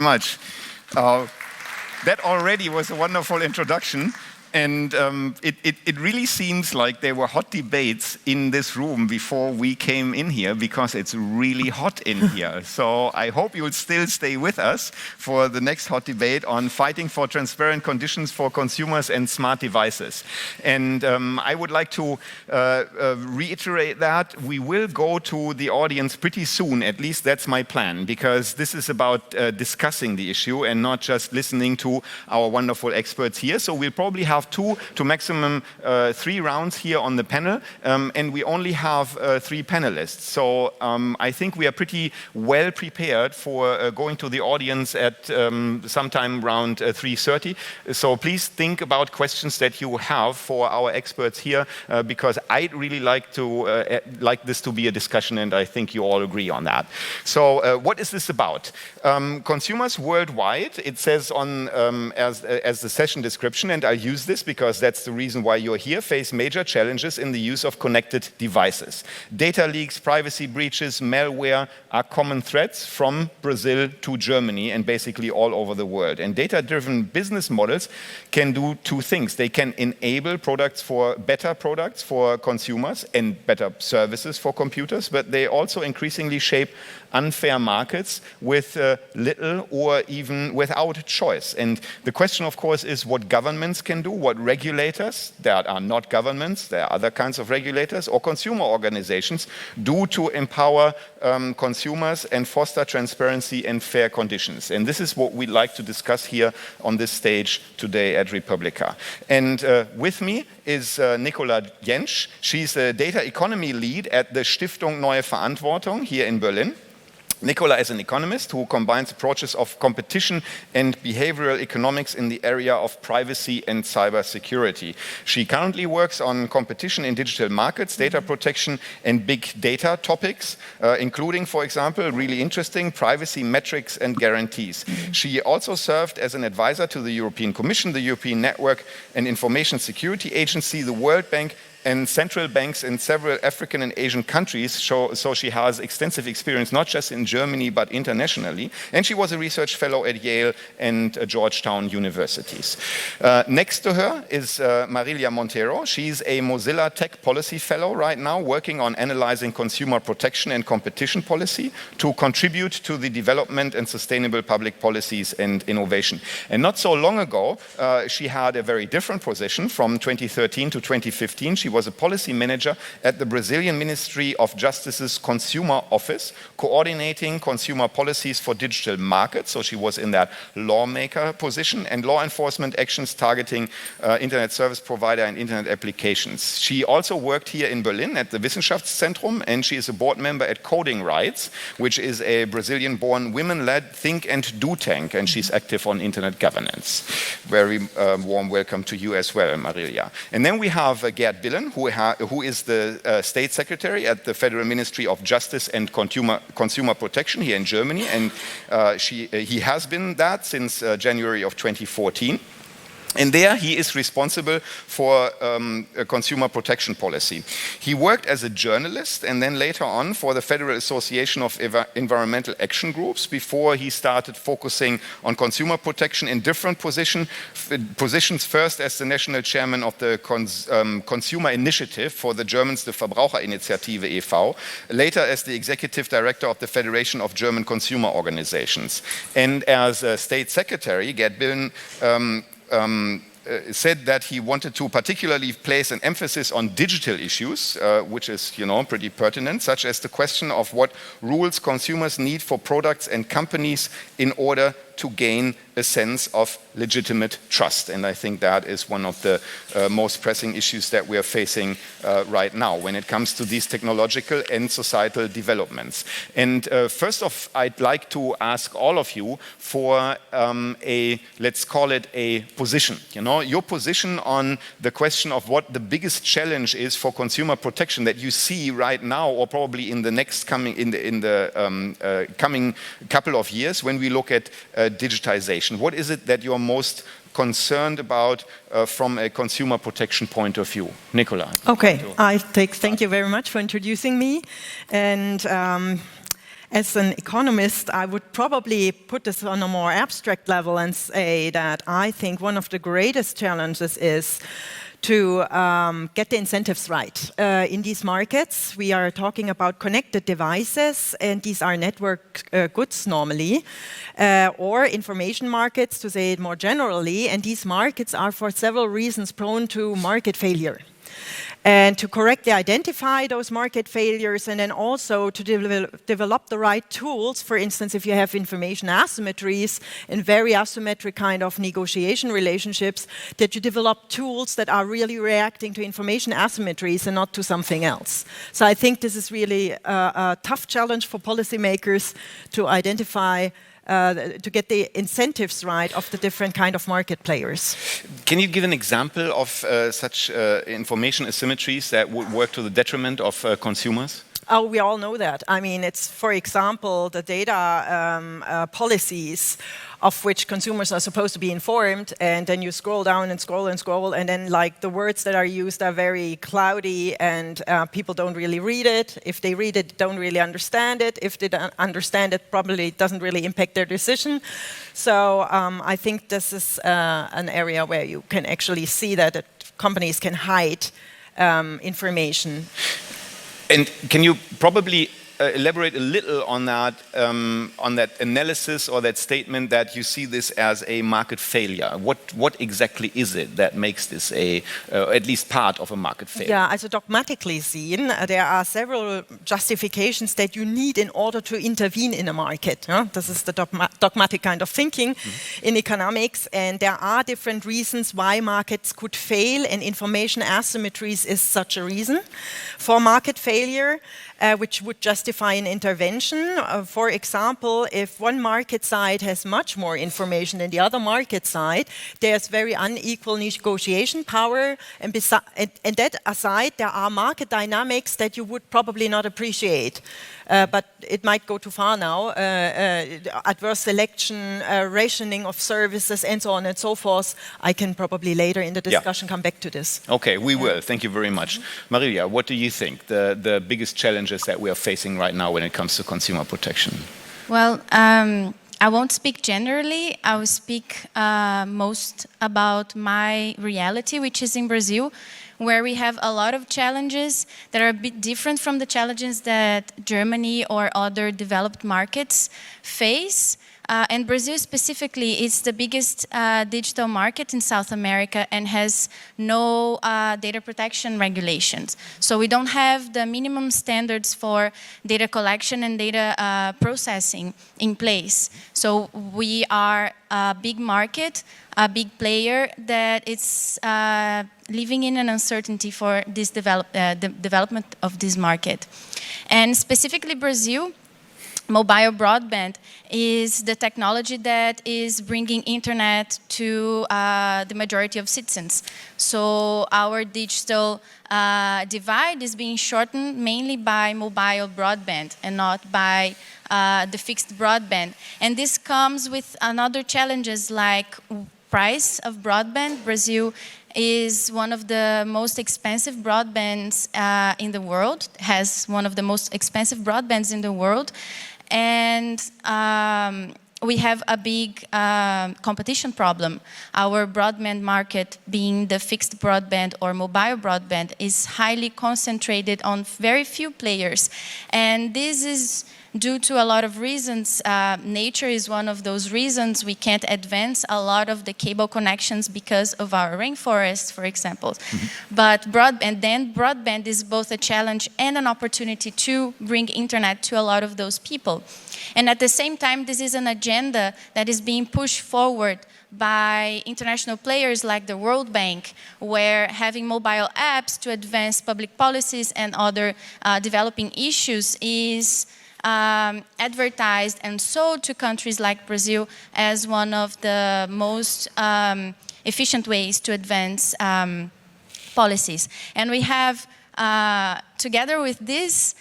Much. That already was a wonderful introduction. And it really seems like there were hot debates in this room before we came in here, because it's really hot in here. So I hope you'll still stay with us for the next hot debate on fighting for transparent conditions for consumers and smart devices. And I would like to reiterate that we will go to the audience pretty soon. At least that's my plan, because this is about discussing the issue and not just listening to our wonderful experts here. So we'll probably have 2 to maximum 3 rounds here on the panel, and we only have 3 panelists. So I think we are pretty well prepared for going to the audience at sometime around 3:30. So please think about questions that you have for our experts here, because I'd really like this to be a discussion, and I think you all agree on that. So what is this about? Consumers worldwide, it says on as the session description, and I'll use this because that's the reason why you're here, face major challenges in the use of connected devices. Data leaks, privacy breaches, malware are common threats from Brazil to Germany and basically all over the world. And data-driven business models can do 2 things. They can enable better products for consumers and better services for computers, but they also increasingly shape unfair markets with little or even without choice. And the question, of course, is what governments can do, what regulators, that are not governments, there are other kinds of regulators, or consumer organizations do to empower consumers and foster transparency and fair conditions. And this is what we'd like to discuss here on this stage today at Republica. And with me is Nicola Jentzsch. She's a data economy lead at the Stiftung Neue Verantwortung here in Berlin. Nicola is an economist who combines approaches of competition and behavioral economics in the area of privacy and cybersecurity. She currently works on competition in digital markets, data protection, and big data topics, including, for example, really interesting privacy metrics and guarantees. She also served as an advisor to the European Commission, the European Network and Information Security Agency, the World Bank, and central banks in several African and Asian countries, so she has extensive experience not just in Germany but internationally. And she was a research fellow at Yale and Georgetown universities. Next to her is Marilia Monteiro. She's a Mozilla Tech Policy Fellow right now, working on analyzing consumer protection and competition policy to contribute to the development and sustainable public policies and innovation. And not so long ago, she had a very different position. From 2013 to 2015, she was a policy manager at the Brazilian Ministry of Justice's Consumer Office, coordinating consumer policies for digital markets. So she was in that lawmaker position, and law enforcement actions targeting internet service provider and internet applications. She also worked here in Berlin at the Wissenschaftszentrum, and she is a board member at Coding Rights, which is a Brazilian-born women-led think and do tank, and she's active on internet governance. Very warm welcome to you as well, Marilia. And then we have Gerd Billen, who is the State Secretary at the Federal Ministry of Justice and Consumer Protection here in Germany, and he has been that since January of 2014. And there he is responsible for consumer protection policy. He worked as a journalist and then later on for the Federal Association of Environmental Action Groups before he started focusing on consumer protection in different positions, first as the national chairman of the Consumer Initiative for the Germans, the Verbraucherinitiative e.V., later as the executive director of the Federation of German Consumer Organizations. And as a state secretary, Gerd Billen said that he wanted to particularly place an emphasis on digital issues, which is, pretty pertinent, such as the question of what rules consumers need for products and companies in order to gain a sense of legitimate trust. And I think that is one of the most pressing issues that we are facing right now when it comes to these technological and societal developments. And first off, I'd like to ask all of you for let's call it a position. Your position on the question of what the biggest challenge is for consumer protection that you see right now, or probably in the next coming coming couple of years when we look at digitization. What is it that you're most concerned about from a consumer protection point of view? Nicola. Okay, thank you very much for introducing me. And As an economist, I would probably put this on a more abstract level and say that I think one of the greatest challenges is to get the incentives right. In these markets, we are talking about connected devices, and these are network goods normally, or information markets, to say it more generally, and these markets are for several reasons prone to market failure. And to correctly identify those market failures, and then also to develop the right tools. For instance, if you have information asymmetries and very asymmetric kind of negotiation relationships, that you develop tools that are really reacting to information asymmetries and not to something else. So I think this is really a tough challenge for policymakers to identify to get the incentives right of the different kind of market players. Can you give an example of such information asymmetries that would work to the detriment of consumers? Oh, we all know that. I mean, it's, for example, the data policies of which consumers are supposed to be informed, and then you scroll down and scroll and scroll, and then like the words that are used are very cloudy, and people don't really read it. If they read it, don't really understand it. If they don't understand it, probably it doesn't really impact their decision. So I think this is an area where you can actually see that companies can hide information. And can you probably elaborate a little on that analysis or that statement that you see this as a market failure? What exactly is it that makes this at least part of a market failure? Yeah, also dogmatically seen, there are several justifications that you need in order to intervene in a market. This is the dogmatic kind of thinking in economics, and there are different reasons why markets could fail, and information asymmetries is such a reason for market failure, which would justify an intervention. For example, if one market side has much more information than the other market side, there's very unequal negotiation power, and that aside, there are market dynamics that you would probably not appreciate. But it might go too far now. Adverse selection, rationing of services, and so on and so forth. I can probably later in the discussion come back to this. Okay, we will. Thank you very much. Marilia, what do you think the biggest challenges that we are facing right now when it comes to consumer protection? Well, I won't speak generally. I will speak most about my reality, which is in Brazil, where we have a lot of challenges that are a bit different from the challenges that Germany or other developed markets face. And Brazil specifically is the biggest digital market in South America and has no data protection regulations. So we don't have the minimum standards for data collection and data processing in place. So we are a big market, a big player that is living in an uncertainty for this the development of this market. And specifically Brazil, mobile broadband is the technology that is bringing internet to the majority of citizens. So our digital divide is being shortened mainly by mobile broadband and not by the fixed broadband. And this comes with another challenges like price of broadband. Brazil is one of the most expensive broadbands in the world, has one of the most expensive broadbands in the world. And we have a big competition problem. Our broadband market, being the fixed broadband or mobile broadband, is highly concentrated on very few players. And this is due to a lot of reasons. Nature is one of those reasons. We can't advance a lot of the cable connections because of our rainforests, for example. But broadband is both a challenge and an opportunity to bring internet to a lot of those people. And at the same time, this is an agenda that is being pushed forward by international players like the World Bank, where having mobile apps to advance public policies and other developing issues is advertised and sold to countries like Brazil as one of the most efficient ways to advance policies. And we have, together with this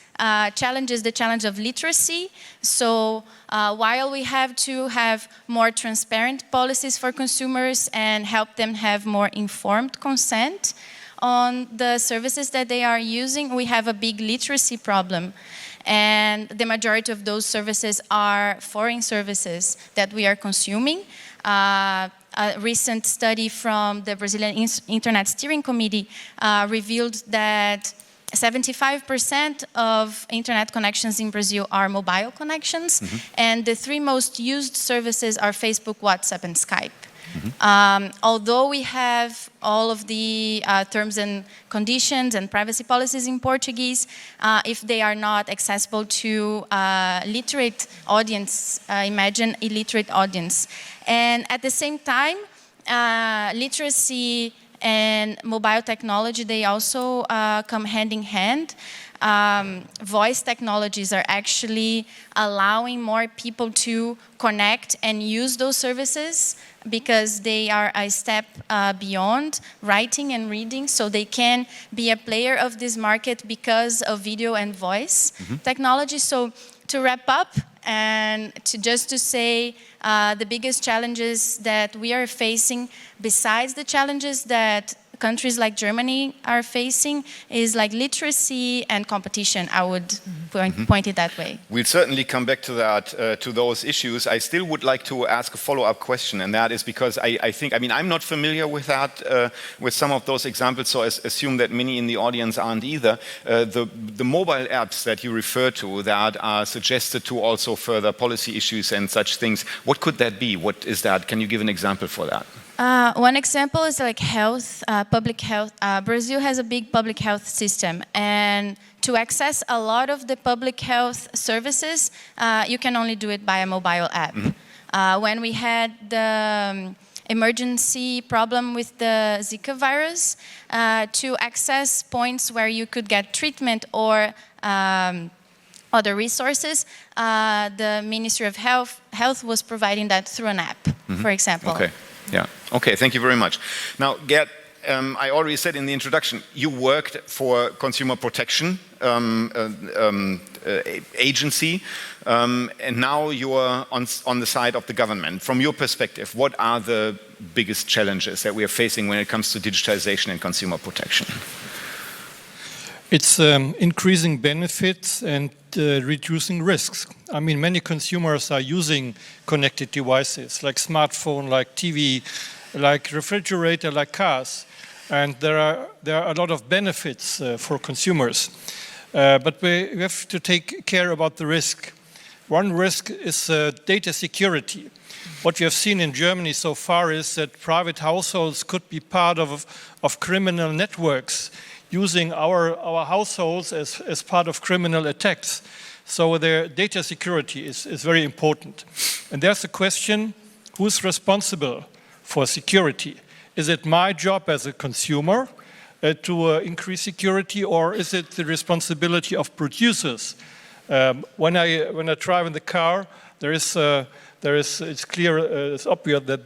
challenges, the challenge of literacy. So while we have to have more transparent policies for consumers and help them have more informed consent on the services that they are using, we have a big literacy problem. And the majority of those services are foreign services that we are consuming. A recent study from the Brazilian Internet Steering Committee revealed that 75% of internet connections in Brazil are mobile connections, and the three most used services are Facebook, WhatsApp, and Skype. Although we have all of the terms and conditions and privacy policies in Portuguese, if they are not accessible to literate audience, imagine illiterate audience. And at the same time, literacy and mobile technology, they also come hand in hand. Voice technologies are actually allowing more people to connect and use those services because they are a step beyond writing and reading, so they can be a player of this market because of video and voice technology. So to wrap up, and just to say the biggest challenges that we are facing, besides the challenges that countries like Germany are facing, is like literacy and competition. I would point it that way. We'll certainly come back to that, to those issues. I still would like to ask a follow-up question, and that is because I think, I mean, I'm not familiar with that, with some of those examples, so I assume that many in the audience aren't either. The mobile apps that you refer to that are suggested to also further policy issues and such things, what could that be? What is that? Can you give an example for that? One example is like health, public health. Brazil has a big public health system, and to access a lot of the public health services, you can only do it by a mobile app. When we had the emergency problem with the Zika virus, to access points where you could get treatment or other resources, the Ministry of Health was providing that through an app, for example. Okay. Yeah. Okay. Thank you very much. Now, Gerd, I already said in the introduction, you worked for Consumer Protection Agency, and now you are on the side of the government. From your perspective, what are the biggest challenges that we are facing when it comes to digitization and consumer protection? It's increasing benefits and reducing risks. I mean, many consumers are using connected devices like smartphone, like TV, like refrigerator, like cars. And there are a lot of benefits for consumers. But we have to take care about the risk. One risk is data security. What we have seen in Germany so far is that private households could be part of criminal networks, using our households as part of criminal attacks. So their data security is very important. And there's a question, who's responsible for security? Is it my job as a consumer to increase security, or is it the responsibility of producers? When I drive in the car, it's clear, it's obvious that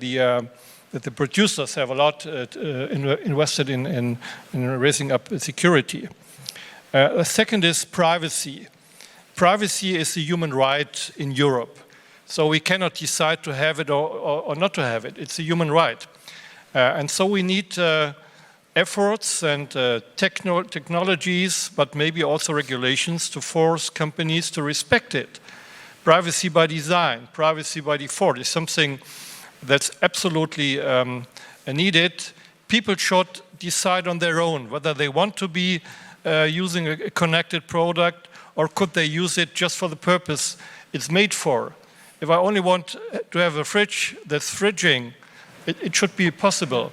the producers have a lot invested in raising up security. The second is privacy. Privacy is a human right in Europe. So we cannot decide to have it or not to have it. It's a human right. And so we need efforts and technologies, but maybe also regulations to force companies to respect it. Privacy by design, privacy by default is something that's absolutely needed. People should decide on their own whether they want to be using a connected product, or could they use it just for the purpose it's made for. If I only want to have a fridge that's fridging, it should be possible.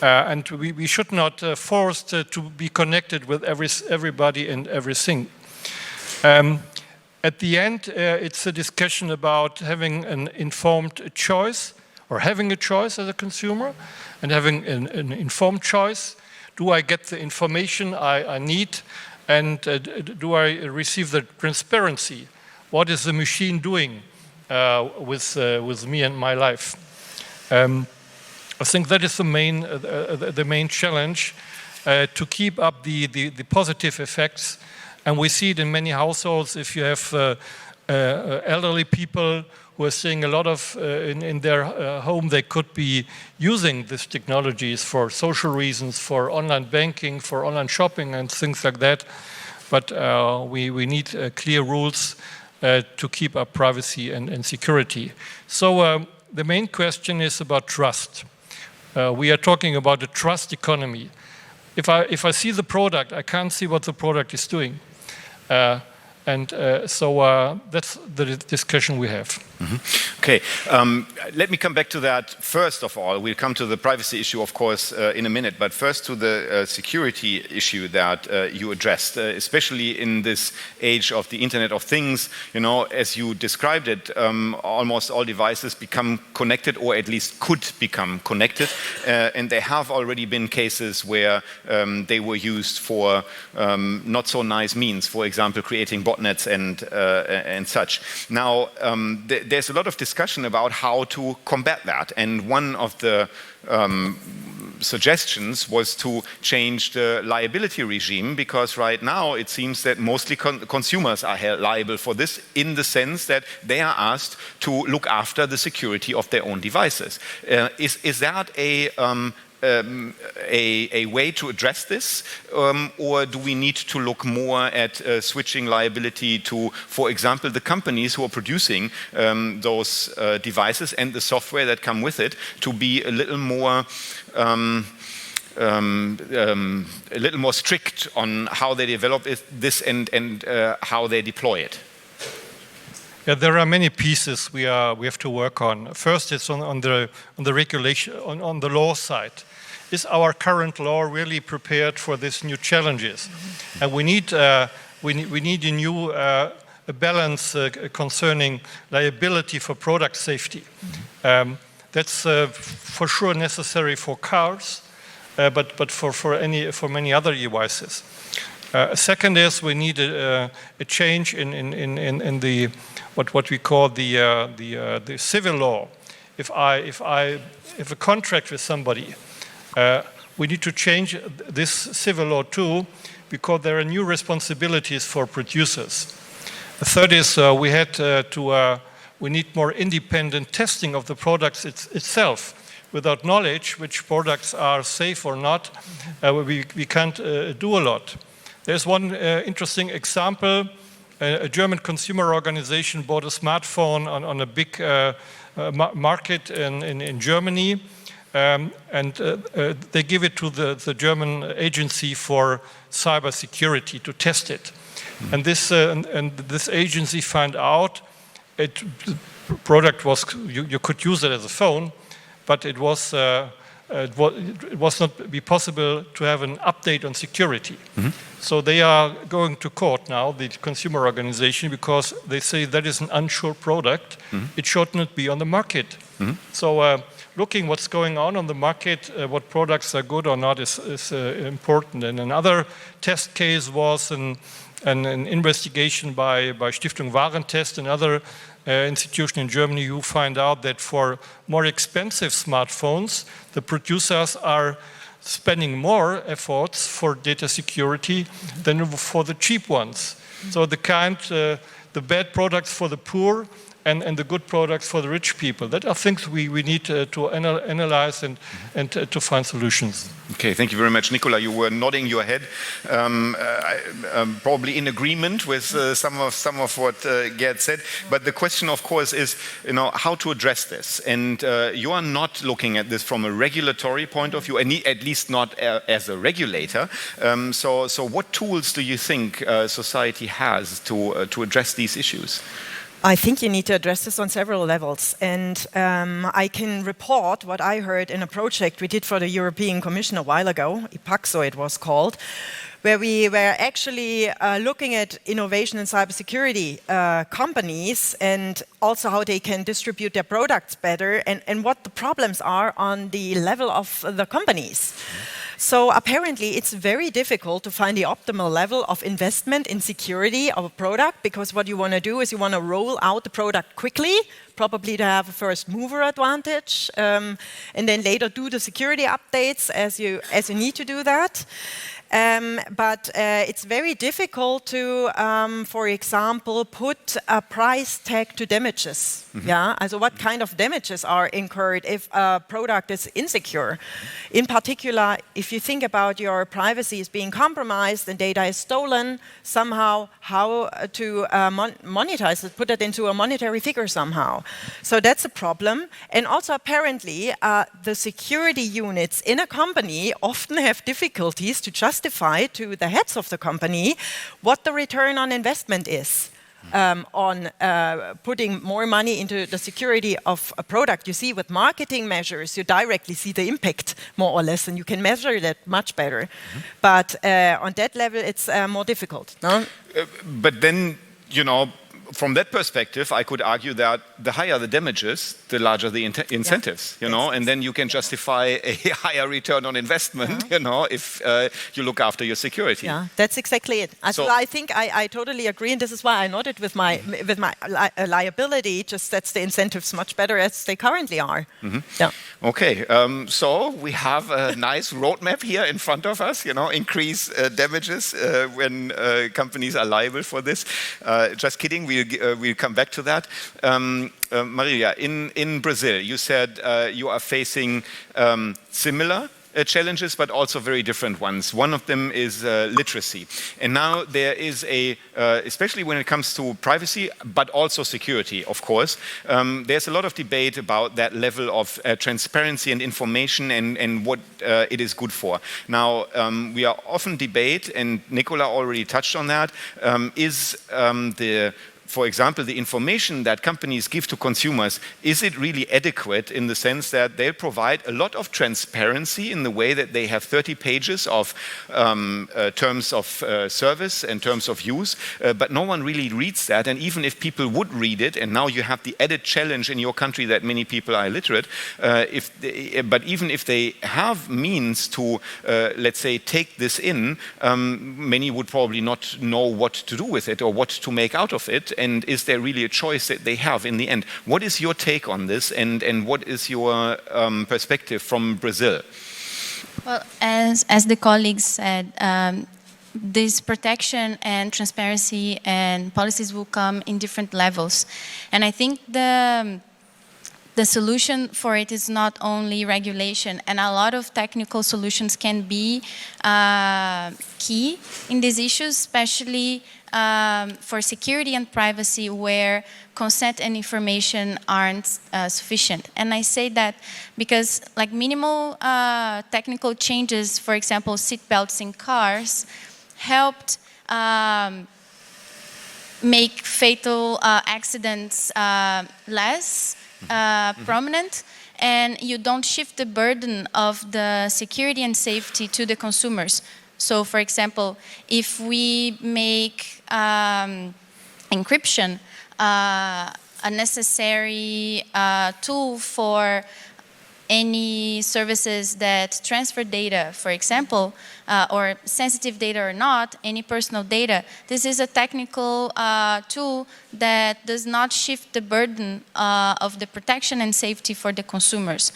And we should not force to be connected with everybody and everything. At the end, it's a discussion about having an informed choice, or having a choice as a consumer, and having an informed choice. Do I get the information I need, and do I receive the transparency? What is the machine doing with me and my life? I think that is the main challenge, to keep up the positive effects. And we see it in many households. If you have elderly people who are seeing a lot of in their home, they could be using these technologies for social reasons, for online banking, for online shopping and things like that. but we need clear rules to keep up privacy and security. So the main question is about trust. We are talking about the trust economy. If I see the product, I can't see what the product is doing. So that's the discussion we have. Mm-hmm. Okay, let me come back to that. First of all, we'll come to the privacy issue, of course, in a minute, but first to the security issue that you addressed, especially in this age of the Internet of Things. You know, as you described it, almost all devices become connected, or at least could become connected, and there have already been cases where they were used for not so nice means, for example, creating botnets and such. Now, there's a lot of discussion about how to combat that, and one of the suggestions was to change the liability regime, because right now it seems that mostly consumers are held liable for this, in the sense that they are asked to look after the security of their own devices. Is that a way to address this, or do we need to look more at switching liability to, for example, the companies who are producing those devices and the software that come with it, to be a little more strict on how they develop this and how they deploy it? Yeah, there are many pieces we have to work on. First, it's on the regulation, on the law side. Is our current law really prepared for these new challenges? Mm-hmm. And we need a new balance concerning liability for product safety. Mm-hmm. That's for sure necessary for cars, but for many other devices. Second is we need a change in the what we call the civil law. If I have a contract with somebody, we need to change this civil law too, because there are new responsibilities for producers. The third is we need more independent testing of the products itself. Without knowledge which products are safe or not, we can't do a lot. There's one interesting example. A German consumer organization bought a smartphone on a big market in Germany. And they give it to the German agency for cybersecurity to test it. Mm-hmm. And this agency found out the product was, you could use it as a phone, but it was not be possible to have an update on security. Mm-hmm. So they are going to court now, the consumer organization, because they say that is an unsure product. Mm-hmm. It should not be on the market. Mm-hmm. So looking what's going on the market, what products are good or not is important. And another test case was an investigation by Stiftung Warentest, another institution in Germany, who find out that for more expensive smartphones, the producers are spending more efforts for data security than for the cheap ones. So the bad products for the poor and the good products for the rich people. That are things we need to analyze and to find solutions. Okay, thank you very much. Nicola, you were nodding your head, probably in agreement with some of what Gerd said. But the question, of course, is how to address this. And you are not looking at this from a regulatory point of view, at least not as a regulator. So what tools do you think society has to address these issues? I think you need to address this on several levels. And I can report what I heard in a project we did for the European Commission a while ago, IPAXO it was called, where we were actually looking at innovation in cybersecurity companies, and also how they can distribute their products better, and what the problems are on the level of the companies. So apparently it's very difficult to find the optimal level of investment in security of a product, because what you want to do is you want to roll out the product quickly, probably to have a first mover advantage, and then later do the security updates as you need to do that. But it's very difficult to, for example, put a price tag to damages. Yeah, also what kind of damages are incurred if a product is insecure? In particular, if you think about your privacy is being compromised and data is stolen, somehow how to monetize it, put it into a monetary figure somehow. So that's a problem. And also apparently the security units in a company often have difficulties to justify to the heads of the company what the return on investment is. On putting more money into the security of a product. You see, with marketing measures, you directly see the impact, more or less, and you can measure that much better. But on that level, it's more difficult. No? But then, you know, from that perspective, I could argue that the higher the damages, the larger the incentives, you know, and then you can justify a higher return on investment, you know, if you look after your security. Yeah, that's exactly it. So I think I totally agree, and this is why I nodded with my liability. Just sets the incentives much better as they currently are. Yeah. Okay, so we have a nice roadmap here in front of us. You know, increase damages when companies are liable for this. Just kidding. We'll come back to that. Marilia, in Brazil, you said you are facing similar challenges, but also very different ones. One of them is literacy. And now there is especially when it comes to privacy, but also security, of course, there's a lot of debate about that level of transparency and information and what it is good for. Now, we are often debate, and Nicola already touched on that, for example, the information that companies give to consumers, is it really adequate in the sense that they provide a lot of transparency in the way that they have 30 pages of terms of service and terms of use, but no one really reads that. And even if people would read it, and now you have the added challenge in your country that many people are illiterate, but even if they have means to, let's say, take this in, many would probably not know what to do with it or what to make out of it. And is there really a choice that they have in the end? What is your take on this, and what is your perspective from Brazil? Well, as the colleagues said, this protection and transparency and policies will come in different levels. And I think the solution for it is not only regulation, and a lot of technical solutions can be key in these issues, especially for security and privacy, where consent and information aren't sufficient. And I say that because like minimal technical changes, for example, seatbelts in cars, helped make fatal accidents less prominent, and you don't shift the burden of the security and safety to the consumers. So, for example, if we make encryption a necessary tool for any services that transfer data, for example, or sensitive data or not, any personal data, this is a technical tool that does not shift the burden of the protection and safety for the consumers.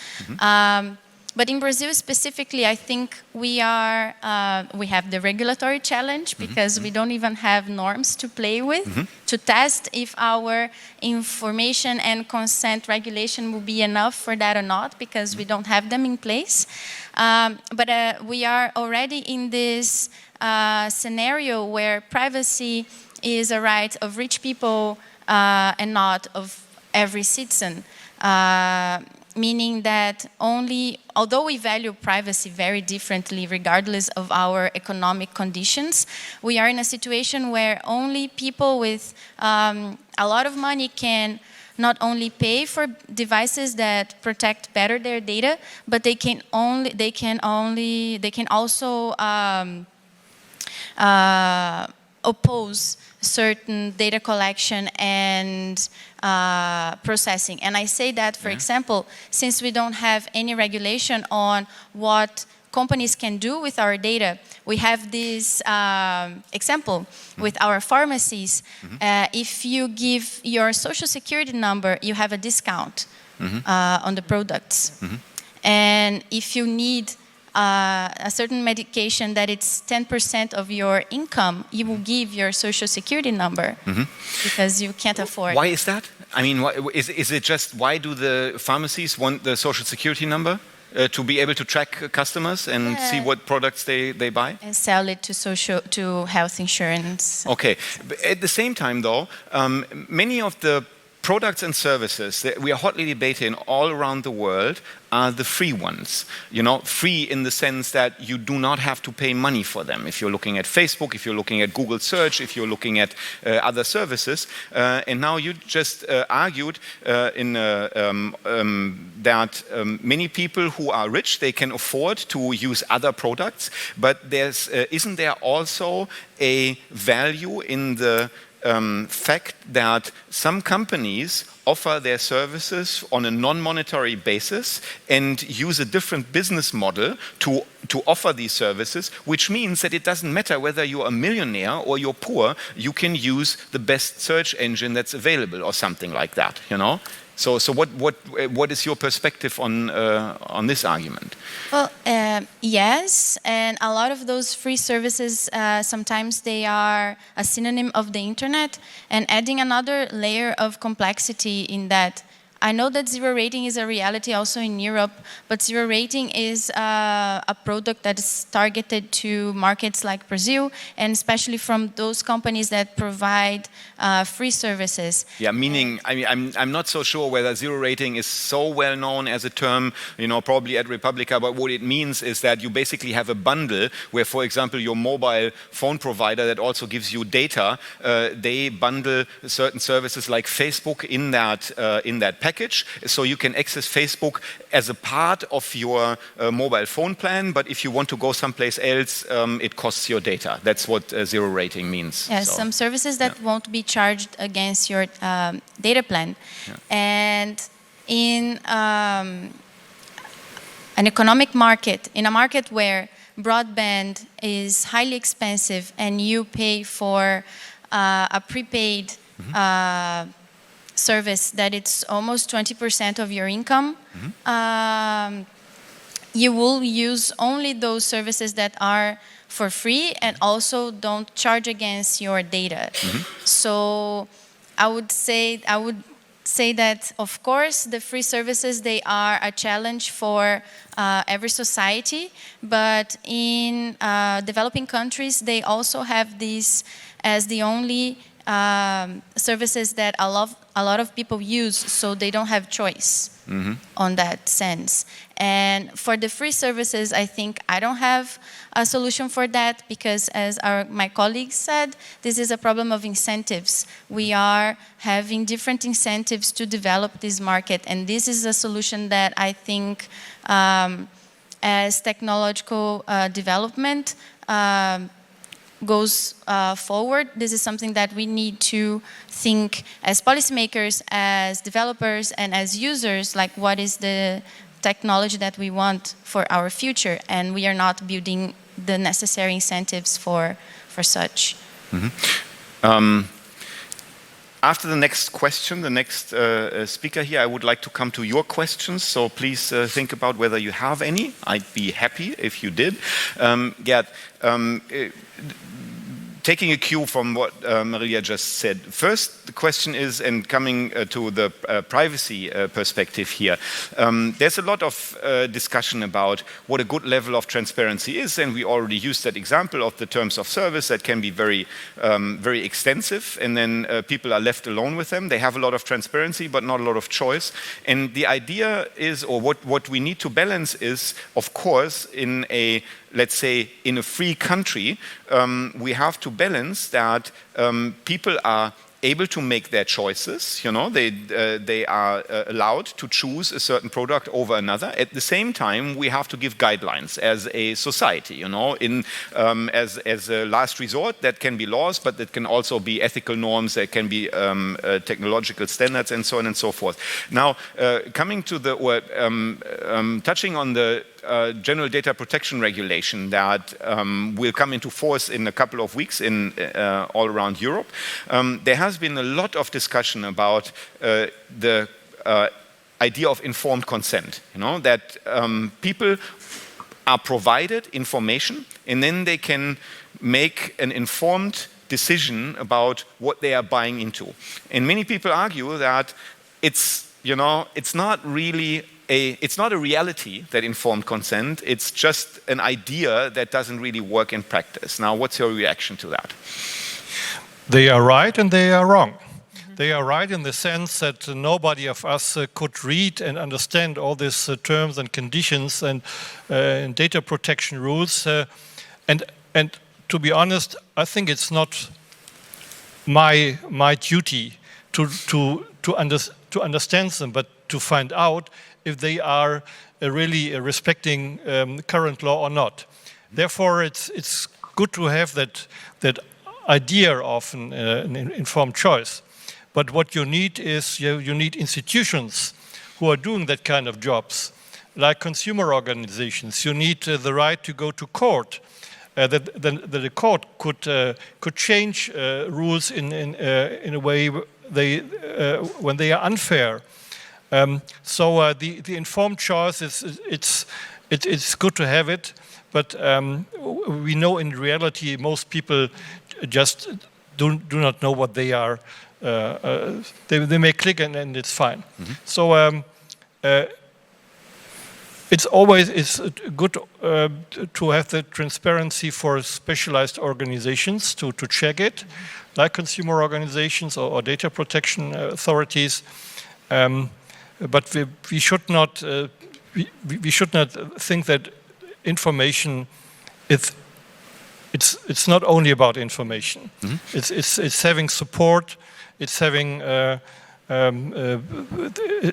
But in Brazil specifically, I think we have the regulatory challenge because we don't even have norms to play with to test if our information and consent regulation will be enough for that or not, because we don't have them in place. But we are already in this scenario where privacy is a right of rich people and not of every citizen. Meaning that although we value privacy very differently regardless of our economic conditions, we are in a situation where only people with a lot of money can not only pay for devices that protect better their data, but they can also oppose certain data collection and processing. And I say that, for example, since we don't have any regulation on what companies can do with our data, we have this example with our pharmacies. If you give your social security number, you have a discount on the products. And if you need a certain medication that it's 10% of your income, you will give your social security number because you can't afford. Why is that? I mean, is it just why do the pharmacies want the social security number? To be able to track customers and see what products they buy? And sell it to health insurance. Okay. But at the same time, though, many of the products and services that we are hotly debating all around the world are the free ones. You know, free in the sense that you do not have to pay money for them. If you're looking at Facebook, if you're looking at Google Search, if you're looking at other services. And now you just argued that many people who are rich, they can afford to use other products, but isn't there also a value in the fact that some companies offer their services on a non-monetary basis and use a different business model to offer these services, which means that it doesn't matter whether you're a millionaire or you're poor, you can use the best search engine that's available or something like that, you know? So what is your perspective on this argument? Well, yes, and a lot of those free services, sometimes they are a synonym of the internet, and adding another layer of complexity in that. I know that zero rating is a reality also in Europe, but zero rating is a product that is targeted to markets like Brazil, and especially from those companies that provide free services. Yeah, meaning, I mean, I'm not so sure whether zero rating is so well known as a term, you know, probably at Republica, but what it means is that you basically have a bundle where, for example, your mobile phone provider that also gives you data, they bundle certain services like Facebook in that package. So you can access Facebook as a part of your mobile phone plan, but if you want to go someplace else, it costs your data. That's what zero rating means. Yes, some services that won't be charged against your data plan. Yeah. And in an economic market, in a market where broadband is highly expensive and you pay for a prepaid service that it's almost 20% of your income, you will use only those services that are for free and also don't charge against your data. So I would say that, of course, the free services, they are a challenge for every society, but in developing countries, they also have these as the only services that a lot of people use, so they don't have choice on that sense. And for the free services, I think I don't have a solution for that because, as my colleagues said, this is a problem of incentives. We are having different incentives to develop this market, and this is a solution that I think as technological development goes forward, this is something that we need to think as policymakers, as developers, and as users, like what is the technology that we want for our future, and we are not building the necessary incentives for such. After the next question, the next speaker here, I would like to come to your questions, so please think about whether you have any. I'd be happy if you did. Gerd, taking a cue from what Marilia just said, first the question is, and coming to the privacy perspective here, there's a lot of discussion about what a good level of transparency is, and we already used that example of the terms of service that can be very, very extensive, and then people are left alone with them. They have a lot of transparency, but not a lot of choice. And the idea is, or what we need to balance is, of course, let's say, in a free country, we have to balance that people are able to make their choices. You know, they are allowed to choose a certain product over another. At the same time, we have to give guidelines as a society. You know, as a last resort, that can be laws, but that can also be ethical norms. There can be technological standards, and so on and so forth. Now, coming to touching on the General Data Protection Regulation that will come into force in a couple of weeks all around Europe. There has been a lot of discussion about the idea of informed consent. You know, that people are provided information, and then they can make an informed decision about what they are buying into. And many people argue that it's not a reality, that informed consent. It's just an idea that doesn't really work in practice. Now, what's your reaction to that? They are right and they are wrong. They are right in the sense that nobody of us could read and understand all these terms and conditions and data protection rules. And to be honest, I think it's not my duty to understand them, but to find out if they are really respecting current law or not. Therefore, it's good to have that idea of an informed choice. But what you need is you need institutions who are doing that kind of jobs, like consumer organizations. You need the right to go to court. That the court could change rules in a way when they are unfair. So the informed choice it's good to have it, but we know in reality most people just do not know what they are. They may click and it's fine. Mm-hmm. So it's good to have the transparency for specialized organizations to check it, like consumer organizations or data protection authorities. But we should not think that information it's not only about information. Mm-hmm. It's having support. It's having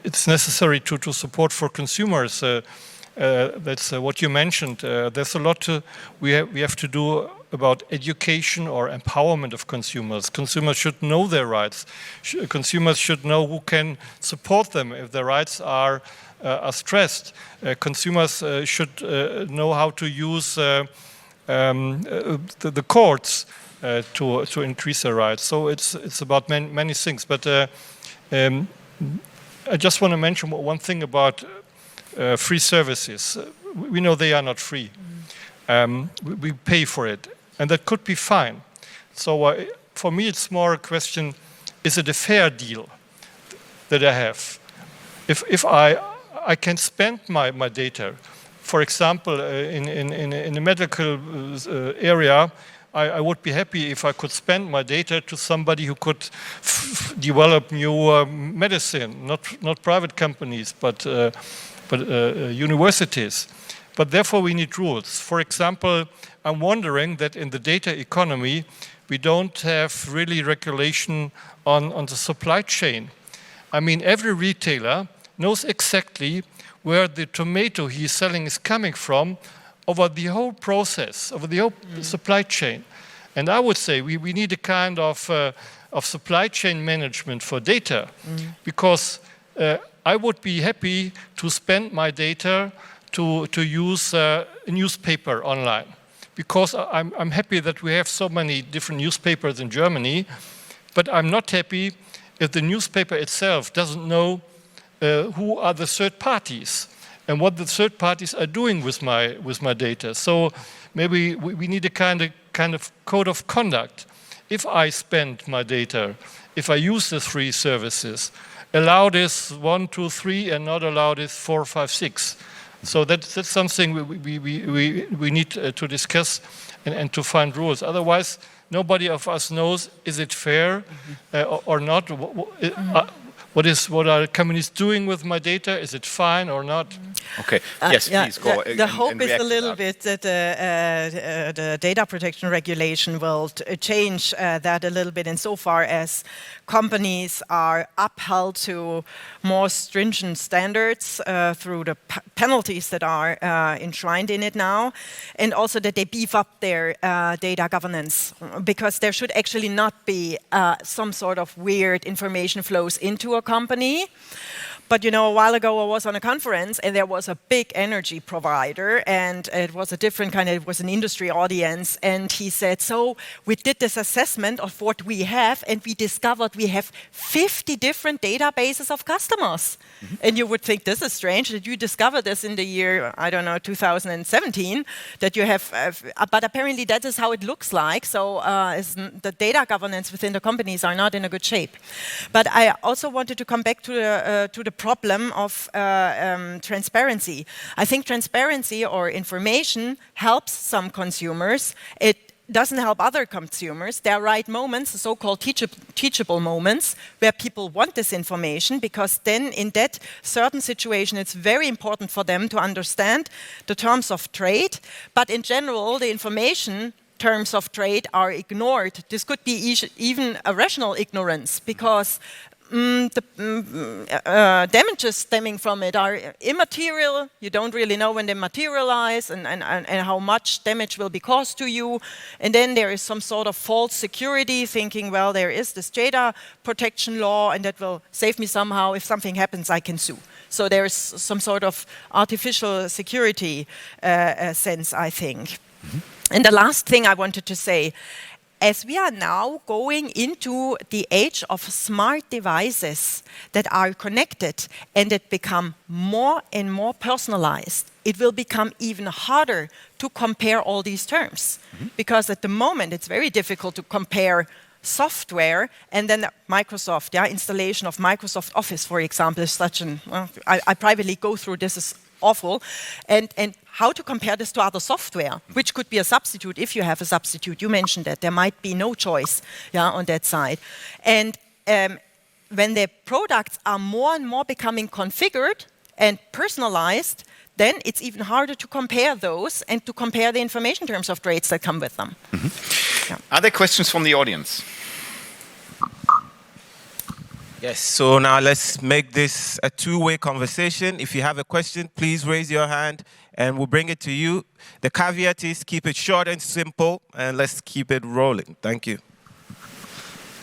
it's necessary to support for consumers. That's what you mentioned. There's a lot we have to do about education or empowerment of consumers. Consumers should know their rights. Consumers should know who can support them if their rights are stressed. Consumers should know how to use the courts to increase their rights. So it's about many things. But I just want to mention one thing about free services. We know they are not free. We pay for it, and that could be fine. So for me, it's more a question: is it a fair deal that I have? If I can spend my data, for example, in the medical area. I would be happy if I could spend my data to somebody who could develop new medicine, not private companies, but universities. But therefore we need rules. For example, I'm wondering that in the data economy, we don't have really regulation on the supply chain. I mean, every retailer knows exactly where the tomato he's selling is coming from, over the whole process, over the whole supply chain. And I would say we need a kind of supply chain management for data, because I would be happy to spend my data to use a newspaper online, because I'm happy that we have so many different newspapers in Germany, but I'm not happy if the newspaper itself doesn't know who are the third parties and what the third parties are doing with my data. So maybe we need a kind of code of conduct. If I spend my data, if I use the free services, allow this 1, 2, 3, and not allow this 4, 5, 6. So that's something we need to discuss and to find rules. Otherwise, nobody of us knows, is it fair or not? What are companies doing with my data? Is it fine or not? Okay. Yes, please go. The hope is a little bit that the data protection regulation will change that a little bit insofar as companies are upheld to more stringent standards through the penalties that are enshrined in it now, and also that they beef up their data governance, because there should actually not be some sort of weird information flows into a company. But you know, a while ago I was on a conference and there was a big energy provider, and it was a different kind of, it was an industry audience, and he said, so we did this assessment of what we have and we discovered we have 50 different databases of customers. And you would think this is strange that you discovered this in the year, I don't know, 2017, that you have, but apparently that is how it looks like. So the data governance within the companies are not in a good shape. But I also wanted to come back to the problem of transparency. I think transparency or information helps some consumers. It doesn't help other consumers. There are right moments, so-called teachable moments, where people want this information, because then in that certain situation it's very important for them to understand the terms of trade. But in general, the information terms of trade are ignored. This could be even a rational ignorance, because the damages stemming from it are immaterial. You don't really know when they materialize and how much damage will be caused to you. And then there is some sort of false security, thinking, well, there is this data protection law and that will save me somehow. If something happens, I can sue. So there is some sort of artificial security sense, I think. And the last thing I wanted to say, as we are now going into the age of smart devices that are connected and that become more and more personalized, it will become even harder to compare all these terms. Because at the moment, it's very difficult to compare software and then Microsoft, installation of Microsoft Office, for example, is such an, well, I privately go through this is awful, and how to compare this to other software, which could be a substitute if you have a substitute. You mentioned that there might be no choice on that side. And when the products are more and more becoming configured and personalized, then it's even harder to compare those and to compare the information terms of trades that come with them. Are there questions from the audience? Yes, so now let's make this a two-way conversation. If you have a question, please raise your hand and we'll bring it to you. The caveat is keep it short and simple, and let's keep it rolling. Thank you.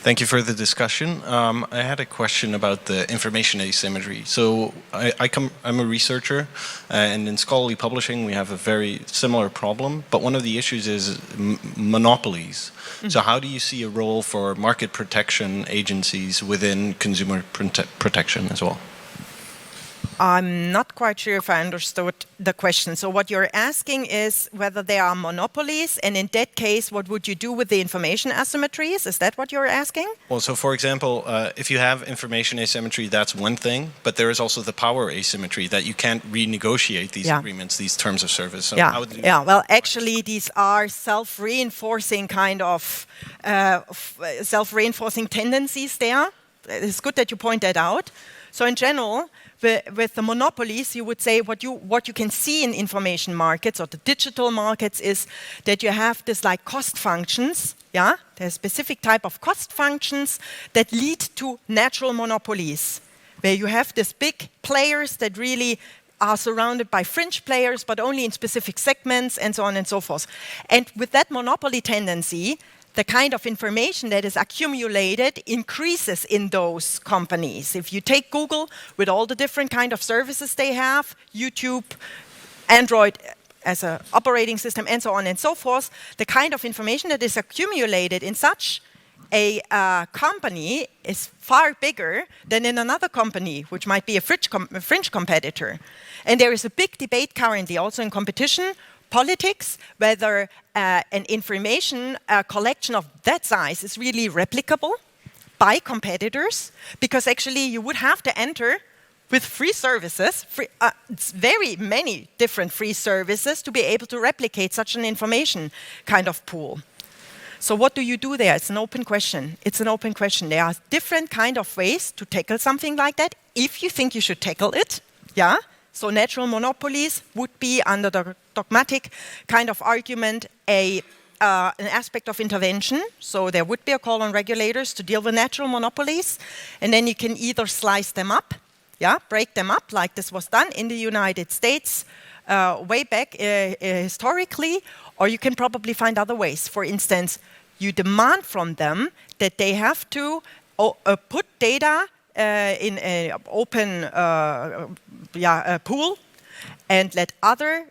Thank you for the discussion. I had a question about the information asymmetry. So I'm a researcher, and in scholarly publishing we have a very similar problem, but one of the issues is monopolies. So how do you see a role for market protection agencies within consumer protection as well? I'm not quite sure if I understood the question. So what you're asking is whether there are monopolies, and in that case, what would you do with the information asymmetries? Is that what you're asking? Well, so for example, if you have information asymmetry, that's one thing, but there is also the power asymmetry that you can't renegotiate these agreements, these terms of service. So how would you well, actually, these are self-reinforcing kind of self-reinforcing tendencies there. It's good that you point that out. So in general, with the monopolies, you would say what you can see in information markets or the digital markets is that you have this like cost functions, There's specific type of cost functions that lead to natural monopolies, where you have these big players that really are surrounded by fringe players, but only in specific segments, and so on and so forth. And with that monopoly tendency, the kind of information that is accumulated increases in those companies. If you take Google with all the different kind of services they have, YouTube, Android as an operating system, and so on and so forth, the kind of information that is accumulated in such a company is far bigger than in another company, which might be a fringe competitor. And there is a big debate currently also in competition politics, whether an information collection of that size is really replicable by competitors, because actually you would have to enter with free services, very many different free services to be able to replicate such an information kind of pool. So what do you do there? It's an open question. It's an open question. There are different kind of ways to tackle something like that, if you think you should tackle it, So natural monopolies would be, under the dogmatic kind of argument, an aspect of intervention. So there would be a call on regulators to deal with natural monopolies. And then you can either slice them up, break them up, like this was done in the United States way back historically, or you can probably find other ways. For instance, you demand from them that they have to put data in an open pool and let other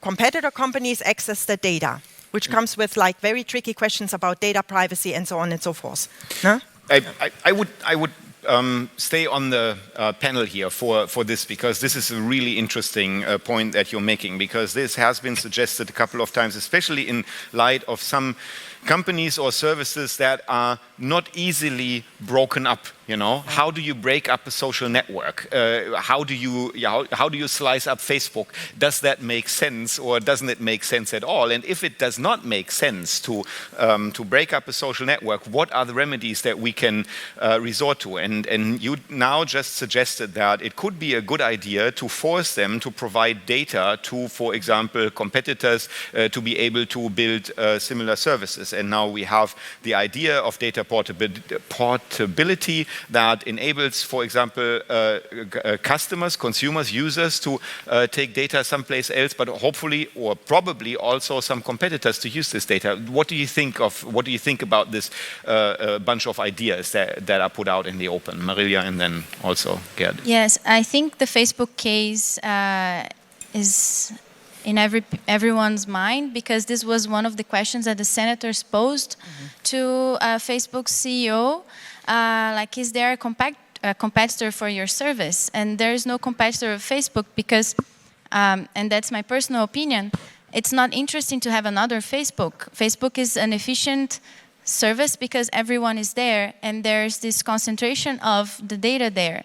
competitor companies access the data, which comes with like very tricky questions about data privacy and so on and so forth. No? I would stay on the panel here for this, because this is a really interesting point that you're making, because this has been suggested a couple of times, especially in light of some companies or services that are not easily broken up. You know, how do you break up a social network? How do you slice up Facebook? Does that make sense, or doesn't it make sense at all? And if it does not make sense to break up a social network, what are the remedies that we can resort to? And you now just suggested that it could be a good idea to force them to provide data to, for example, competitors to be able to build similar services. And now we have the idea of data portability that enables, for example, consumers, users to take data someplace else, but hopefully or probably also some competitors to use this data. What do you think about this bunch of ideas that are put out in the open? Marilia, and then also Gerd. Yes, I think the Facebook case is in everyone's mind, because this was one of the questions that the senators posed to Facebook's CEO. Like, is there a competitor for your service? And there is no competitor of Facebook because, and that's my personal opinion, it's not interesting to have another Facebook. Facebook is an efficient service because everyone is there and there's this concentration of the data there.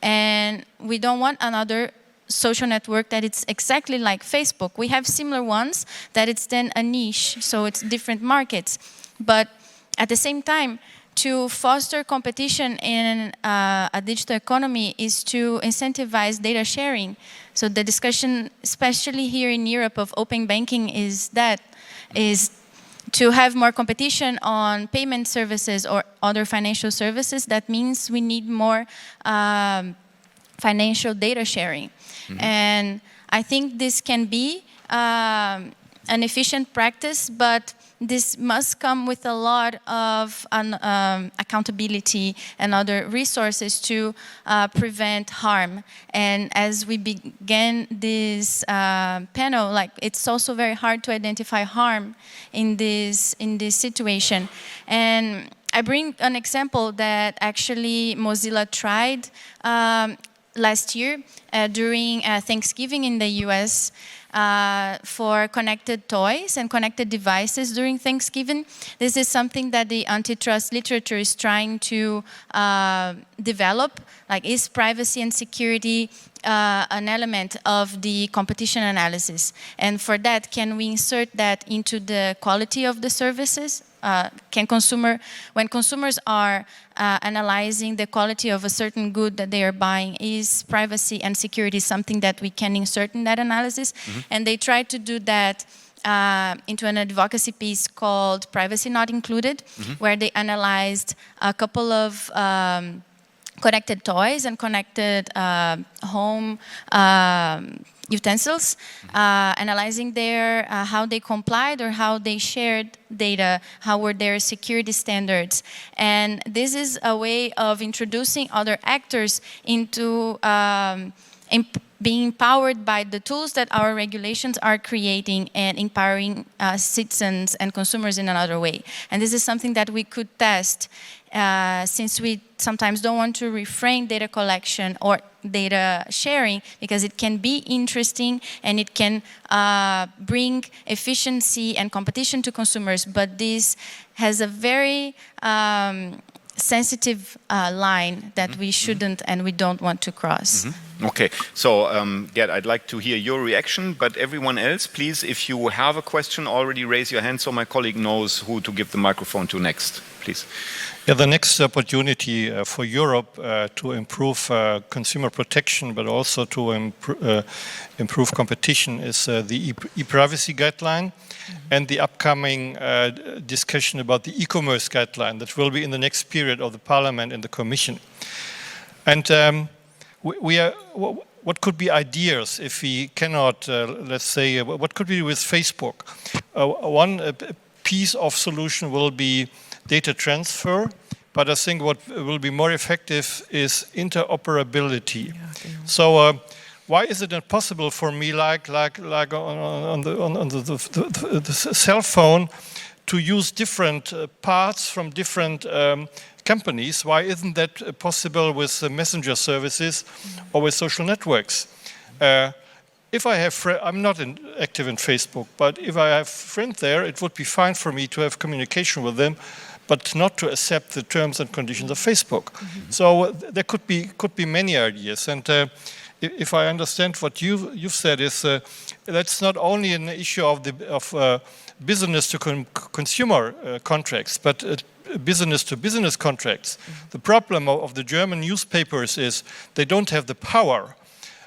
And we don't want another social network that it's exactly like Facebook. We have similar ones that it's then a niche, so it's different markets. But at the same time, to foster competition in a digital economy is to incentivize data sharing. So the discussion, especially here in Europe, of open banking is to have more competition on payment services or other financial services. That means we need more financial data sharing. And I think this can be an efficient practice, but this must come with a lot of accountability and other resources to prevent harm. And as we began this panel, like, it's also very hard to identify harm in this situation. And I bring an example that actually Mozilla tried last year during Thanksgiving in the US for connected toys and connected devices during Thanksgiving. This is something that the antitrust literature is trying to develop. Like, is privacy and security an element of the competition analysis? And for that, can we insert that into the quality of the services? When consumers are analyzing the quality of a certain good that they are buying, is privacy and security something that we can insert in that analysis? And they tried to do that into an advocacy piece called Privacy Not Included, where they analyzed a couple of connected toys and connected home utensils, analyzing their how they complied or how they shared data, how were their security standards. And this is a way of introducing other actors into being empowered by the tools that our regulations are creating and empowering citizens and consumers in another way. And this is something that we could test since we sometimes don't want to refrain data collection or data sharing, because it can be interesting and it can bring efficiency and competition to consumers, but this has a very sensitive line that we shouldn't and we don't want to cross. Okay, so Gerd, I'd like to hear your reaction, but everyone else, please, if you have a question, already raise your hand so my colleague knows who to give the microphone to next, please. Yeah, the next opportunity for Europe to improve consumer protection, but also to improve competition, is the e-privacy guideline and the upcoming discussion about the e-commerce guideline that will be in the next period of the Parliament and the Commission. And what could be ideas if we cannot, let's say, what could we do with Facebook? One piece of solution will be data transfer but I think what will be more effective is interoperability. So why is it not possible for me, like on the cell phone, to use different parts from different companies? Why isn't that possible with messenger services or with social networks? If I have I'm not active in Facebook, but if I have friends there, it would be fine for me to have communication with them, but not to accept the terms and conditions of Facebook. So there could be many ideas. And if I understand what you've said, is that's not only an issue of business to consumer contracts, but business to business contracts. The problem of the German newspapers is they don't have the power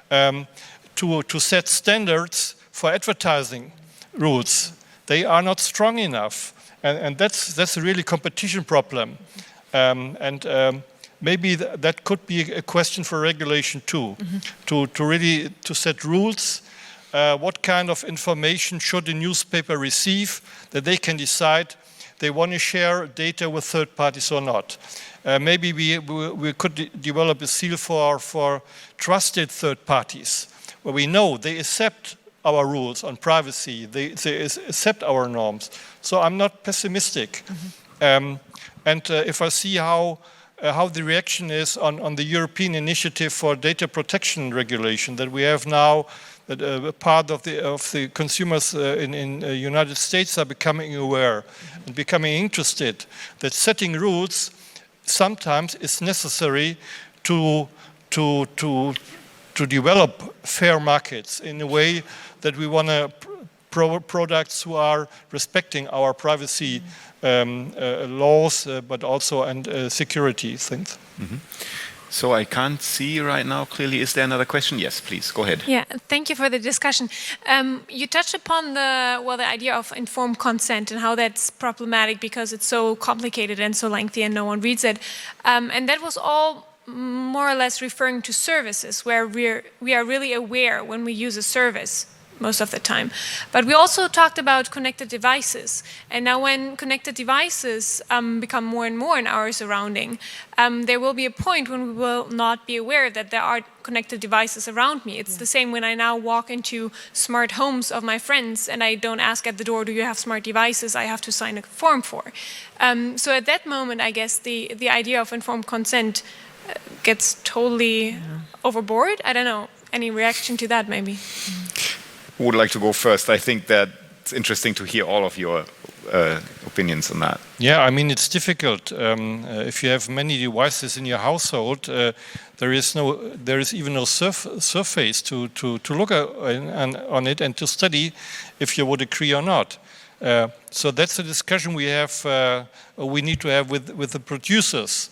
to set standards for advertising rules. They are not strong enough, and that's a really competition problem. Maybe that could be a question for regulation too, to really set rules. What kind of information should a newspaper receive that they can decide they want to share data with third parties or not? Maybe we could develop a seal for trusted third parties, where we know they accept our rules on privacy, they accept our norms. So I'm not pessimistic. If I see how the reaction is on the European initiative for data protection regulation that we have now, that a part of the consumers in the United States are becoming aware and becoming interested that setting rules sometimes is necessary to develop fair markets in a way that we want to products who are respecting our privacy laws, but also security things. So I can't see right now clearly. Is there another question? Yes, please, go ahead. Yeah, thank you for the discussion. You touched upon the idea of informed consent and how that's problematic because it's so complicated and so lengthy and no one reads it. And that was all more or less referring to services where we are really aware when we use a service most of the time. But we also talked about connected devices. And now when connected devices become more and more in our surrounding, there will be a point when we will not be aware that there are connected devices around me. It's the same when I now walk into smart homes of my friends and I don't ask at the door, do you have smart devices? I have to sign a form for. So at that moment, I guess the idea of informed consent gets totally overboard. I don't know. Any reaction to that maybe? Who would like to go first? I think that it's interesting to hear all of your opinions on that. Yeah, I mean, it's difficult. If you have many devices in your household, there is even no surface to look on it and to study if you would agree or not. So that's a discussion we need to have with the producers.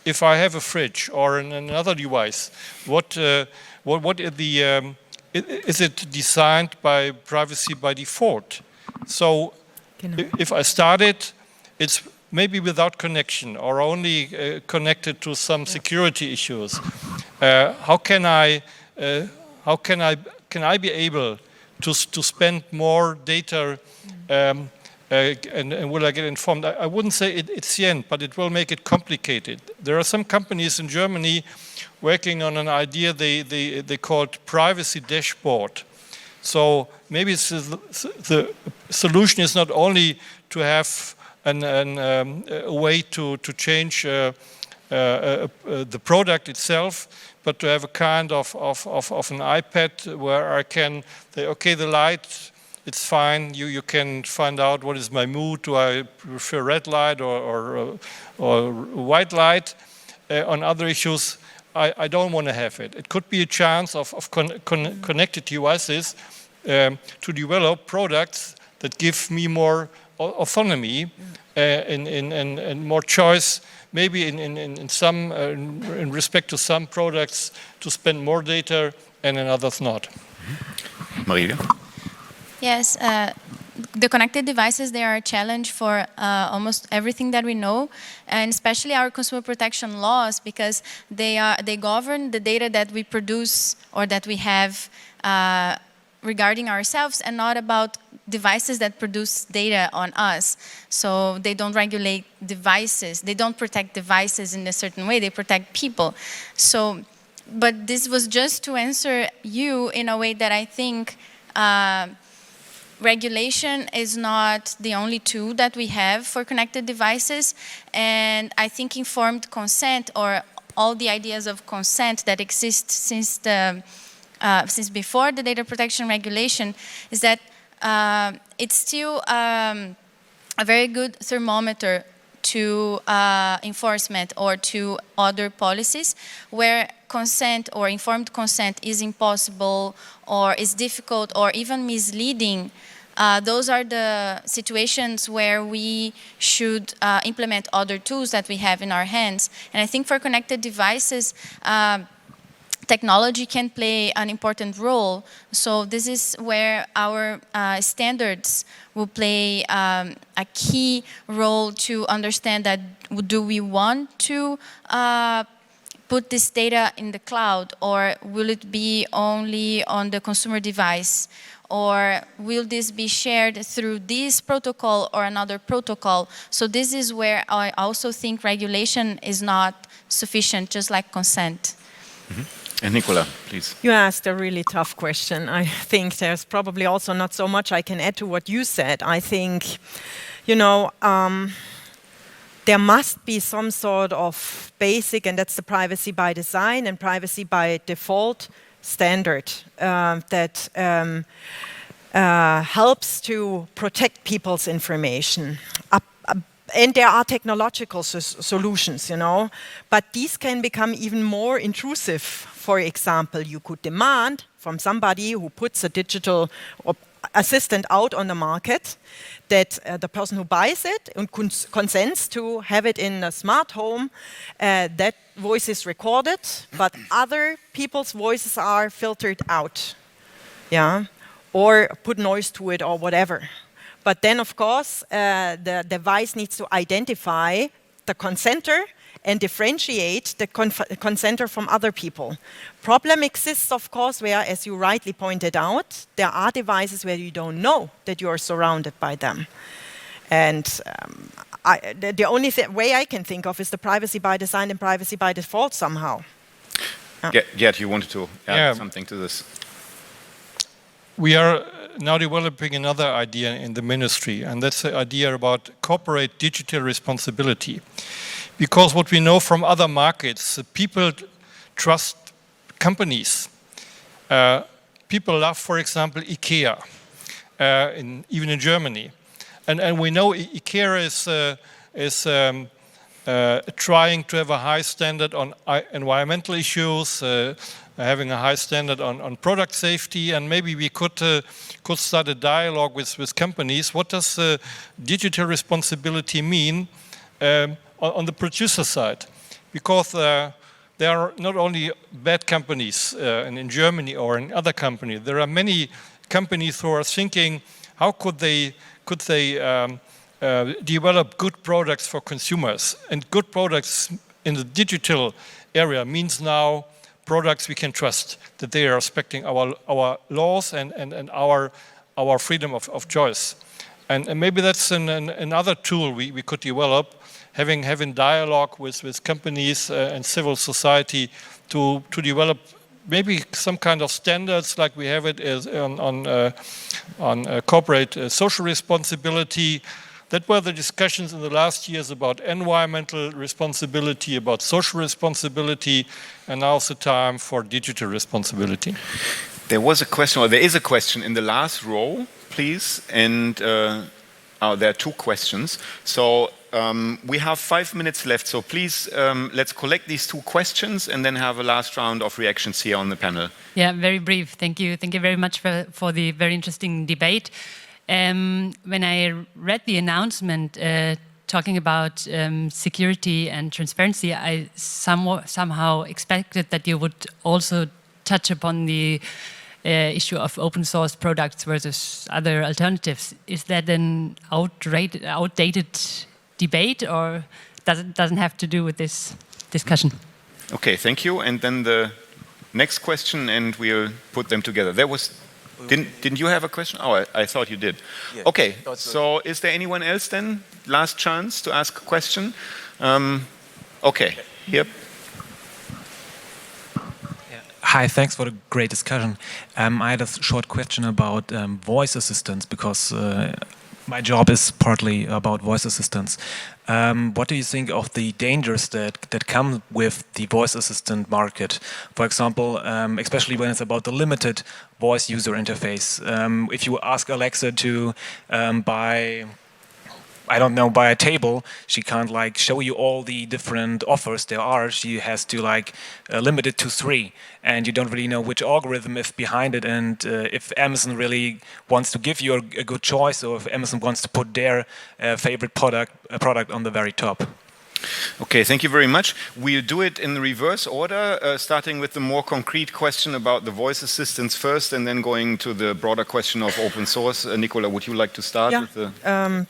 If I have a fridge or another device, what are the is it designed by privacy by default? So if I start it, it's maybe without connection or only connected to some security issues. How can I be able to spend more data and will I get informed? I wouldn't say it's the end, but it will make it complicated. There are some companies in Germany working on an idea they called privacy dashboard. So maybe the solution is not only to have a way to change the product itself, but to have a kind of an iPad where I can say, okay, the light, it's fine. You can find out what is my mood. Do I prefer red light or white light? On other issues, I don't want to have it. It could be a chance of connected devices to develop products that give me more autonomy and more choice. Maybe in respect to some products to spend more data and in others not. Marilia? Yes, the connected devices, they are a challenge for almost everything that we know, and especially our consumer protection laws, because they govern the data that we produce or that we have regarding ourselves and not about devices that produce data on us. So they don't regulate devices. They don't protect devices in a certain way. They protect people. So, but this was just to answer you in a way that I think regulation is not the only tool that we have for connected devices. And I think informed consent, or all the ideas of consent that exist since before the data protection regulation, is that it's still a very good thermometer to enforcement or to other policies where consent or informed consent is impossible or is difficult or even misleading. Those are the situations where we should implement other tools that we have in our hands. And I think for connected devices, technology can play an important role. So this is where our standards will play a key role to understand that do we want to put this data in the cloud, or will it be only on the consumer device? Or will this be shared through this protocol or another protocol? So this is where I also think regulation is not sufficient, just like consent. Mm-hmm. And Nicola, please. You asked a really tough question. I think there's probably also not so much I can add to what you said. I think, there must be some sort of basic, and that's the privacy by design and privacy by default standard that helps to protect people's information. And there are technological solutions, but these can become even more intrusive. For example, you could demand from somebody who puts a digital assistant out on the market that the person who buys it and consents to have it in a smart home, that voice is recorded, but other people's voices are filtered out, or put noise to it or whatever. But then, of course, the device needs to identify the consenter and differentiate the consenter from other people. Problem exists, of course, where, as you rightly pointed out, there are devices where you don't know that you are surrounded by them. And the only way I can think of is the privacy by design and privacy by default somehow. Gerd, you wanted to add something to this? We are now developing another idea in the ministry, and that's the idea about corporate digital responsibility. Because what we know from other markets, people trust companies. People love, for example, IKEA, even in Germany. And we know IKEA is trying to have a high standard on environmental issues, having a high standard on product safety, and maybe we could start a dialogue with companies. What does digital responsibility mean on the producer side? Because there are not only bad companies in Germany or in other companies. There are many companies who are thinking, how could they develop good products for consumers? And good products in the digital area means now products we can trust, that they are respecting our laws and our freedom of choice. And maybe that's another tool we could develop, having dialogue with companies and civil society to develop maybe some kind of standards like we have it on corporate social responsibility. That were the discussions in the last years about environmental responsibility, about social responsibility, and now's the time for digital responsibility. There was a question, or there is a question in the last row, please, and there are two questions. So we have 5 minutes left, so please let's collect these two questions and then have a last round of reactions here on the panel. Yeah, very brief. Thank you. Thank you very much for the very interesting debate. When I read the announcement talking about security and transparency, I somehow expected that you would also touch upon the issue of open source products versus other alternatives. Is that an outdated debate, or doesn't have to do with this discussion? Okay, thank you. And then the next question, and we'll put them together. There was Didn't you have a question? Oh, I thought you did. Yeah. Okay, so is there anyone else then? Last chance to ask a question. Okay, here. Hi, thanks for the great discussion. I had a short question about voice assistants because my job is partly about voice assistants. What do you think of the dangers that come with the voice assistant market? For example, especially when it's about the limited voice user interface. If you ask Alexa to buy a table, she can't like show you all the different offers there are. She has to like limit it to 3, and you don't really know which algorithm is behind it, and if Amazon really wants to give you a good choice, or if Amazon wants to put their favorite product on the very top. Okay, thank you very much. We'll do it in the reverse order, starting with the more concrete question about the voice assistants first, and then going to the broader question of open source. Nicola, would you like to start with the...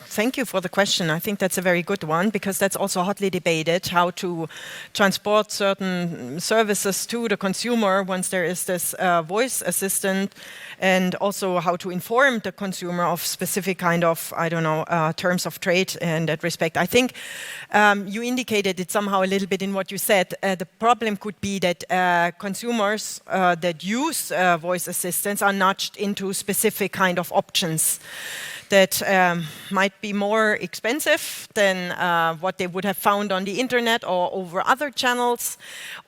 Thank you for the question. I think that's a very good one, because that's also hotly debated, how to transport certain services to the consumer once there is this voice assistant, and also how to inform the consumer of specific kind of, terms of trade in that respect. I think you indicated it somehow a little bit in what you said. The problem could be that consumers that use voice assistants are nudged into specific kind of options that might be more expensive than what they would have found on the internet or over other channels,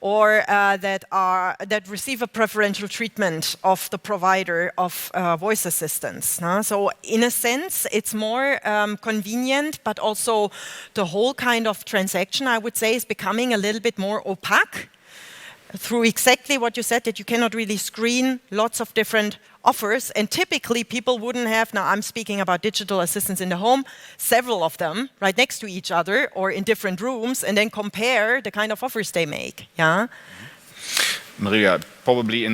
or that receive a preferential treatment of the provider of voice assistance. So in a sense, it's more convenient, but also the whole kind of transaction, I would say, is becoming a little bit more opaque through exactly what you said, that you cannot really screen lots of different offers, and typically people wouldn't have, now I'm speaking about digital assistants in the home, several of them right next to each other or in different rooms, and then compare the kind of offers they make. Yeah. Marilia, probably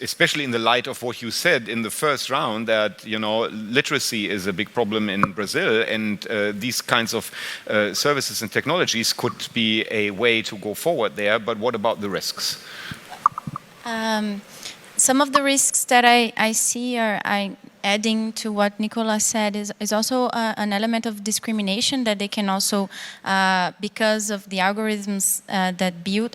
especially in the light of what you said in the first round, that literacy is a big problem in Brazil, and these kinds of services and technologies could be a way to go forward there. But what about the risks? Some of the risks that I see are adding to what Nicola said is also an element of discrimination, that they can also, because of the algorithms that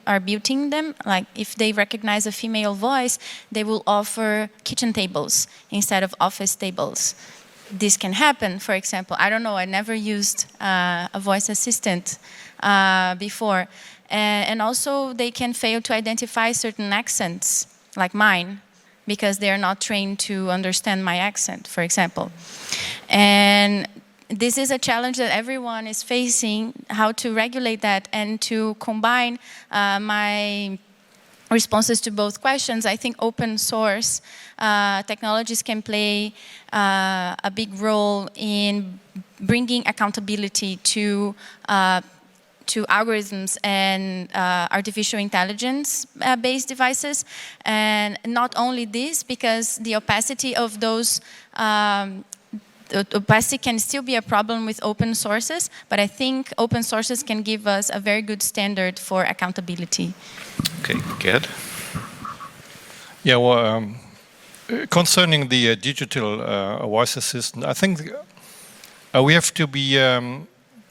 are built in them, like if they recognize a female voice, they will offer kitchen tables instead of office tables. This can happen, for example. I don't know, I never used a voice assistant before. And also they can fail to identify certain accents, like mine, because they are not trained to understand my accent, for example. And this is a challenge that everyone is facing, how to regulate that and to combine my responses to both questions. I think open source technologies can play a big role in bringing accountability to algorithms and artificial intelligence-based devices. And not only this, because the opacity of those, opacity can still be a problem with open sources, but I think open sources can give us a very good standard for accountability. Okay, Gerd? Yeah, well, concerning the digital voice assistant, I think we have to be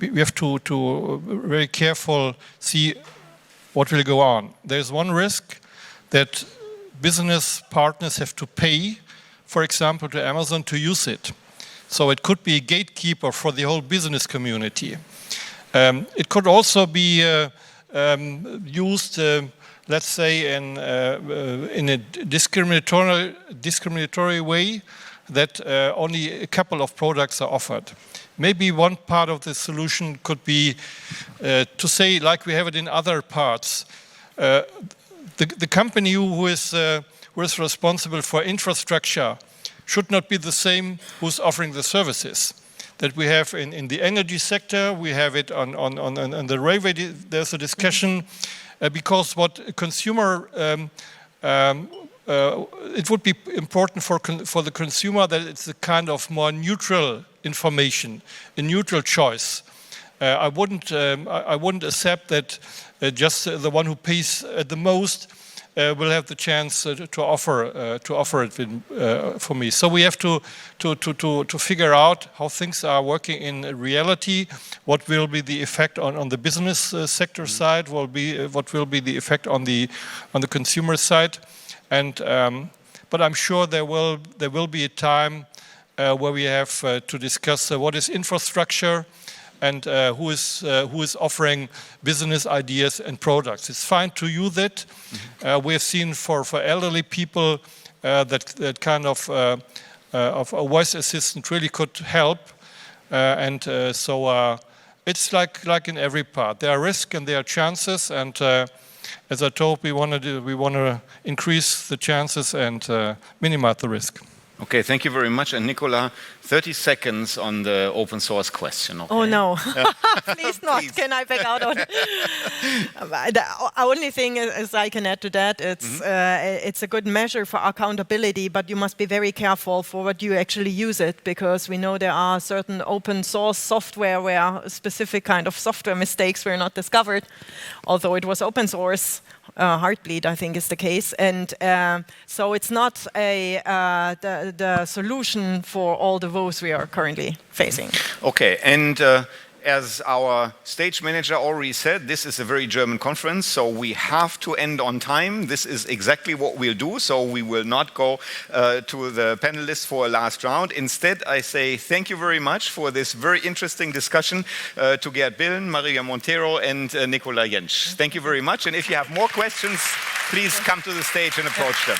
we have to very careful see what will go on. There's one risk that business partners have to pay, for example, to Amazon to use it. So it could be a gatekeeper for the whole business community. It could also be used, let's say, in a discriminatory way, that only a couple of products are offered. Maybe one part of the solution could be to say, like we have it in other parts, the company who is responsible for infrastructure should not be the same who's offering the services. That we have in the energy sector, we have it on the railway, there's a discussion, because what consumer, it would be important for the consumer that it's a kind of more neutral information, a neutral choice. I wouldn't accept that just the one who pays the most will have the chance to offer it for me. So we have to figure out how things are working in reality. What will be the effect on the business sector side? What will be the effect on the consumer side? And but I'm sure there will be a time where we have to discuss what is infrastructure and who is offering business ideas and products. It's fine to use it. We have seen for elderly people that kind of a voice assistant really could help. So it's like in every part. There are risks and there are chances. And as I told, we want to increase the chances and minimize the risk. Okay, thank you very much. And Nicola, 30 seconds on the open source question. Okay? Oh no, please not. Please. Can I back out on? The only thing is I can add to that, it's a good measure for accountability, but you must be very careful for what you actually use it, because we know there are certain open source software where specific kind of software mistakes were not discovered, although it was open source. Heartbleed, I think, is the case, and so it's not the solution for all the woes we are currently facing. Okay, and as our stage manager already said, this is a very German conference, so we have to end on time. This is exactly what we'll do, so we will not go to the panelists for a last round. Instead, I say thank you very much for this very interesting discussion to Gerd Billen, Marilia Monteiro, and Nicola Jentzsch. Thank you very much, and if you have more questions, please come to the stage and approach them.